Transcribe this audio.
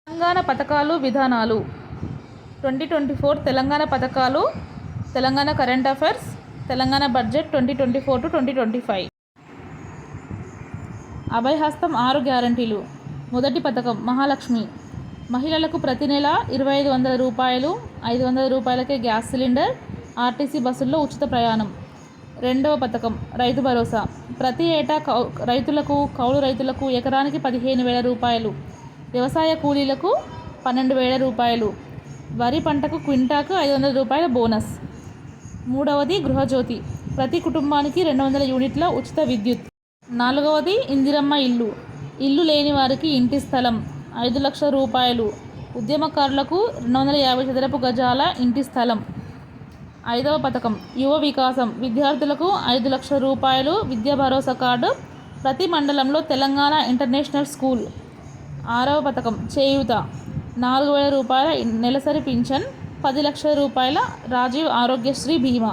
తెలంగాణ పథకాలు విధానాలు 2024 తెలంగాణ పథకాలు, Telangana current affairs, Telangana budget 2024-2025. అభయహస్తం 6 గ్యారంటీలు. మొదటి పథకం మహాలక్ష్మి. మహిళలకు ప్రతి నెల 2500 రూపాయలు, 500 రూపాయలకే గ్యాస్ సిలిండర్, ఆర్టీసీ బస్సుల్లో ఉచిత ప్రయాణం. రెండవ పథకం రైతు భరోసా. ప్రతి ఏటా కౌలు రైతులకు ఎకరానికి 15,000 రూపాయలు, వ్యవసాయ కూలీలకు 12,000 రూపాయలు, వరి పంటకు క్వింటాకు 500 రూపాయల బోనస్. మూడవది గృహజ్యోతి. ప్రతి కుటుంబానికి 200 యూనిట్ల ఉచిత విద్యుత్. నాలుగవది ఇందిరమ్మ ఇల్లు. ఇల్లు లేని వారికి ఇంటి స్థలం 5 లక్షల రూపాయలు, ఉద్యమకారులకు 250 చదరపు గజాల ఇంటి స్థలం. ఐదవ పథకం యువ వికాసం. విద్యార్థులకు 5 లక్షల రూపాయలు విద్యా భరోసా కార్డు, ప్రతి మండలంలో తెలంగాణ ఇంటర్నేషనల్ స్కూల్. ఆరవ పథకం చేయూత. 4,000 రూపాయల నెలసరి పింఛన్, 10 లక్షల రూపాయల రాజీవ్ ఆరోగ్యశ్రీ బీమా.